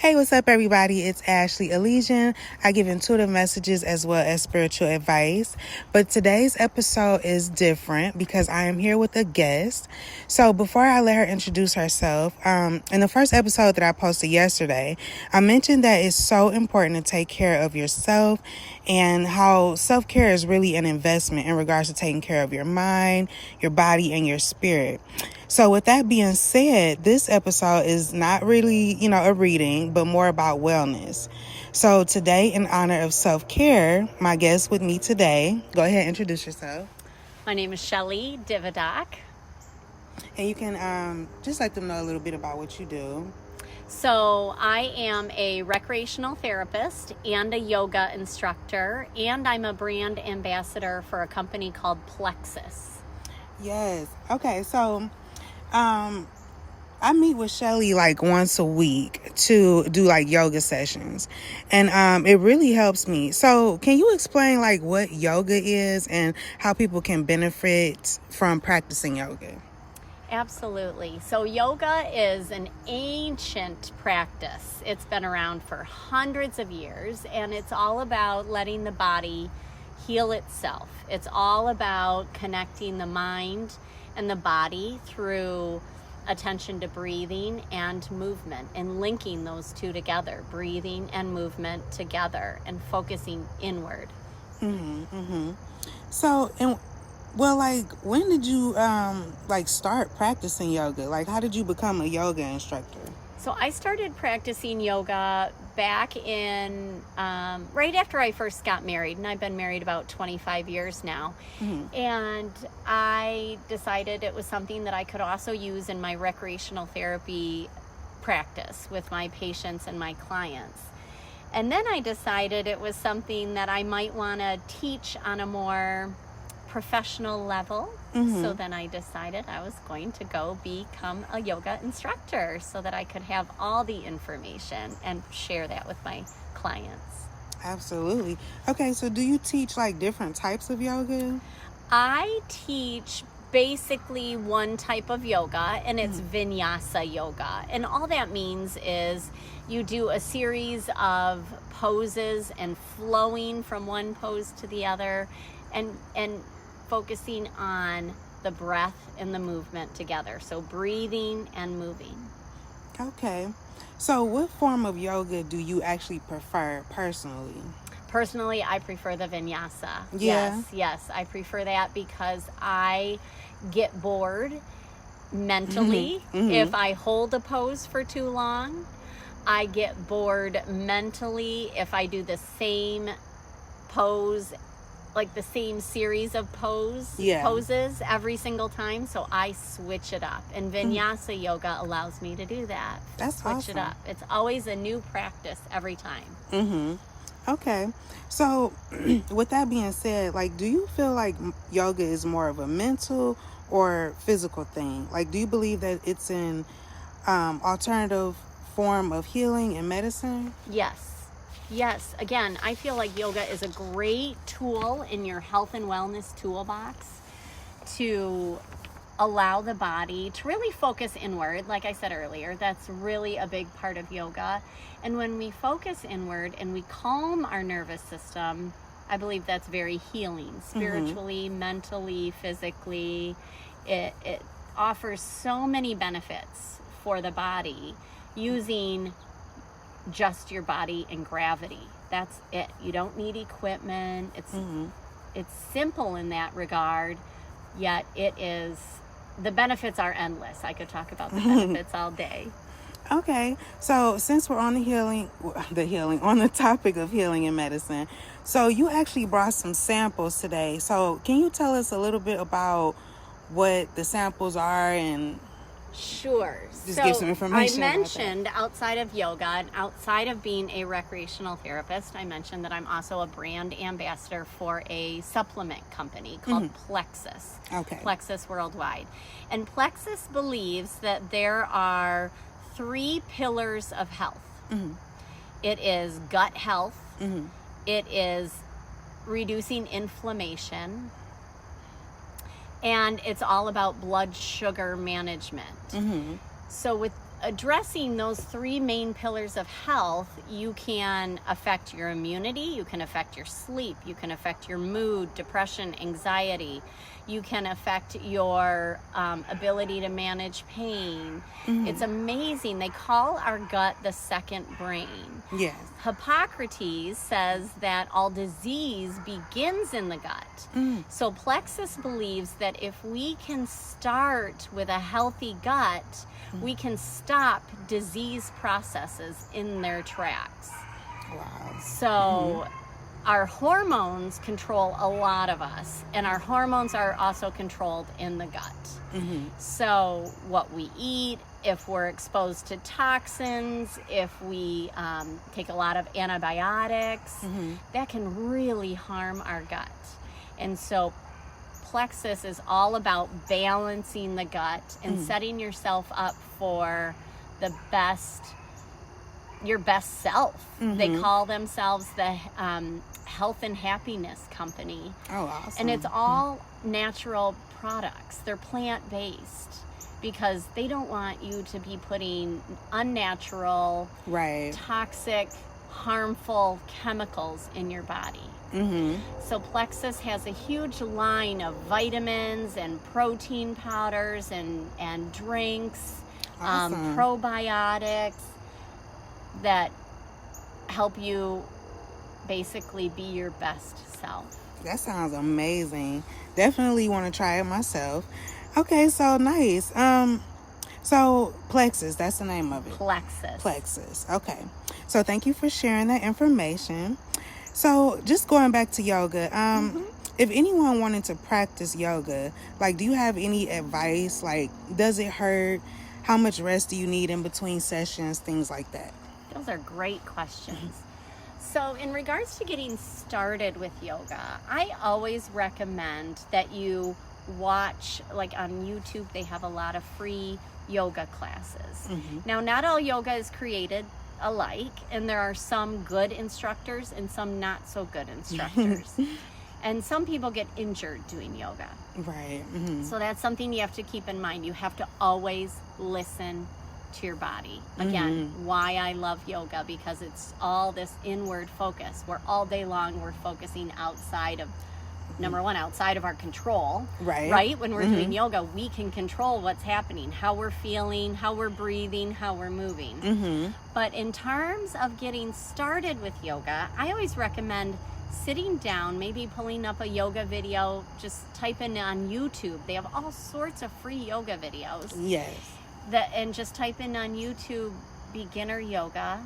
Hey, what's up, everybody? It's Ashley Elysian. I give intuitive messages as well as spiritual advice. But today's episode is different because I am here with a guest. So before I let her introduce herself, in the first episode that I posted yesterday, I mentioned that it's so important to take care of yourself and how self-care is really an investment in regards to taking care of your mind, your body, and your spirit. So with that being said, this episode is not really, a reading, but more about wellness. So today, in honor of self-care, my guest with me today, go ahead and introduce yourself. My name is Shelly Divedock. And you can just let them know a little bit about what you do. So I am a recreational therapist and a yoga instructor, and I'm a brand ambassador for a company called Plexus. Yes. Okay, so I meet with Shelly like once a week to do like yoga sessions, and it really helps me. So can you explain like what yoga is and how people can benefit from practicing yoga? Absolutely. So yoga is an ancient practice. It's been around for hundreds of years, and it's all about letting the body heal itself. It's all about connecting the mind and the body through attention to breathing and movement, and linking those two together, breathing and movement together, and focusing inward. So, when did you start practicing yoga? Like, how did you become a yoga instructor? So I started practicing yoga back in right after I first got married, and I've been married about 25 years now. And I decided it was something that I could also use in my recreational therapy practice with my patients and my clients. And then I decided it was something that I might want to teach on a more professional level. So then I decided I was going to go become a yoga instructor so that I could have all the information and share that with my clients. Absolutely. Okay, so do you teach like different types of yoga? I teach basically one type of yoga, and it's vinyasa yoga. And all that means is you do a series of poses and flowing from one pose to the other, and focusing on the breath and the movement together. So breathing and moving. Okay. So what form of yoga do you actually prefer personally? Personally, I prefer the vinyasa. Yeah. Yes, I prefer that because I get bored mentally if I hold a pose for too long. I get bored mentally if I do the same pose, like the same series of poses every single time. So I switch it up, and vinyasa yoga allows me to do that. That's switch awesome. it up. It's always a new practice every time. Okay. So with that being said, like, do you feel like yoga is more of a mental or physical thing? Like, do you believe that it's an alternative form of healing and medicine? Yes, again, I feel like yoga is a great tool in your health and wellness toolbox to allow the body to really focus inward. Like I said earlier, that's really a big part of yoga. And when we focus inward and we calm our nervous system, I believe that's very healing, spiritually, mentally, physically. It offers so many benefits for the body using just your body and gravity. That's it. You don't need equipment. It's simple in that regard, yet the benefits are endless. I could talk about the benefits all day. Okay, so since we're on on the topic of healing and medicine, so you actually brought some samples today. So can you tell us a little bit about what the samples are and Sure. just give some information? I mentioned outside of yoga and outside of being a recreational therapist, I mentioned that I'm also a brand ambassador for a supplement company called Plexus. Okay. Plexus Worldwide. And Plexus believes that there are 3 pillars of health. It is gut health. It is reducing inflammation. And it's all about blood sugar management. So with addressing those three main pillars of health, you can affect your immunity, you can affect your sleep, you can affect your mood, depression, anxiety, you can affect your ability to manage pain. It's amazing. They call our gut the second brain. Yes. Hippocrates says that all disease begins in the gut. So Plexus believes that if we can start with a healthy gut, we can stop disease processes in their tracks. Wow. So our hormones control a lot of us, and our hormones are also controlled in the gut. So what we eat, if we're exposed to toxins, if we take a lot of antibiotics, that can really harm our gut. And so Plexus is all about balancing the gut and setting yourself up for the best, your best self. They call themselves the Health and Happiness Company. Oh, awesome. And it's all natural products. They're plant-based because they don't want you to be putting unnatural, toxic, harmful chemicals in your body. So Plexus has a huge line of vitamins and protein powders and drinks, probiotics that help you basically be your best self. That sounds amazing. Definitely want to try it myself. Okay, so nice. So Plexus, that's the name of it. Plexus. Okay. So thank you for sharing that information. So just going back to yoga, if anyone wanted to practice yoga, like, do you have any advice? Like, does it hurt? How much rest do you need in between sessions? Things like that. Those are great questions. So in regards to getting started with yoga, I always recommend that you watch, like on YouTube, they have a lot of free yoga classes. Now, not all yoga is created alike, and there are some good instructors and some not so good instructors. And some people get injured doing yoga. Right. So that's something you have to keep in mind. You have to always listen to your body. Again, why I love yoga, because it's all this inward focus. We're all day long, we're focusing outside of, number one, outside of our control. Right? When we're doing yoga, we can control what's happening, how we're feeling, how we're breathing, how we're moving. But in terms of getting started with yoga, I always recommend sitting down, maybe pulling up a yoga video, just type in on YouTube. They have all sorts of free yoga videos. Yes. And just type in on YouTube beginner yoga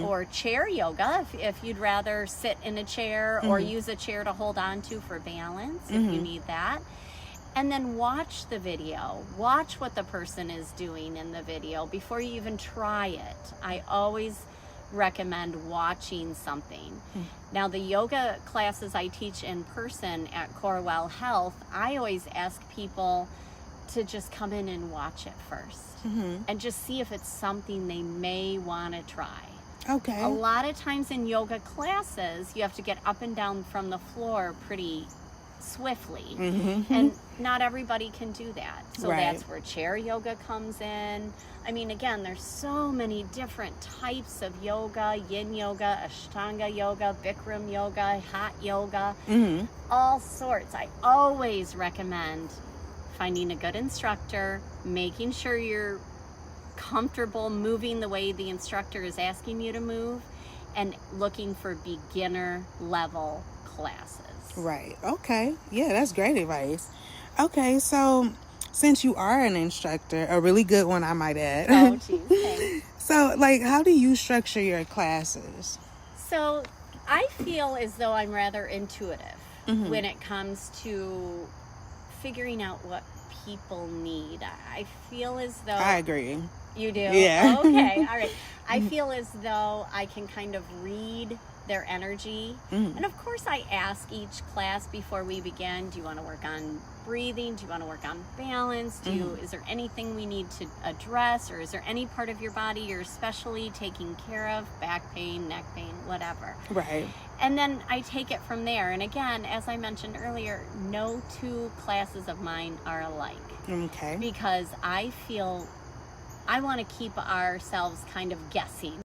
or chair yoga if you'd rather sit in a chair or use a chair to hold on to for balance if you need that. And then watch the video. Watch what the person is doing in the video before you even try it. I always recommend watching something. Now, the yoga classes I teach in person at Corewell Health, I always ask people to just come in and watch it first and just see if it's something they may want to try. Okay. A lot of times in yoga classes, you have to get up and down from the floor pretty swiftly, and not everybody can do that. So that's where chair yoga comes in. I mean, again, there's so many different types of yoga: yin yoga, ashtanga yoga, bikram yoga, hot yoga, all sorts. I always recommend finding a good instructor, making sure you're comfortable moving the way the instructor is asking you to move, and looking for beginner level classes. Right. Okay. Yeah, that's great advice. Okay, so since you are an instructor, a really good one, I might add. Oh, geez. Thanks. So, like, how do you structure your classes? So, I feel as though I'm rather intuitive when it comes to figuring out what people need. I feel as though... I agree. You do? Yeah. Okay, all right. I feel as though I can kind of read their energy. And of course, I ask each class before we begin, do you want to work on breathing? Do you want to work on balance? Is there anything we need to address? Or is there any part of your body you're especially taking care of? Back pain, neck pain, whatever. Right. And then I take it from there. And again, as I mentioned earlier, no two classes of mine are alike. Okay. Because I feel I want to keep ourselves kind of guessing.